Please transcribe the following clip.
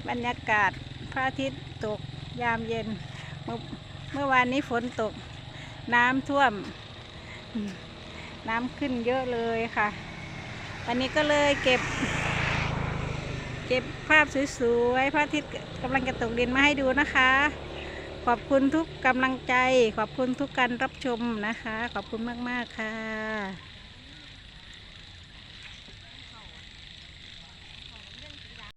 บรรยากาศพระอาทิตย์ตกยามเย็นเมื่อวานนี้ฝนตกน้ำท่วมน้ำขึ้นเยอะเลยค่ะวันนี้ก็เลยเก็บภาพสวยๆพระอาทิตย์กำลังจะตกดินมาให้ดูนะคะขอบคุณทุกกำลังใจขอบคุณทุกการรับชมนะคะขอบคุณมากๆค่ะ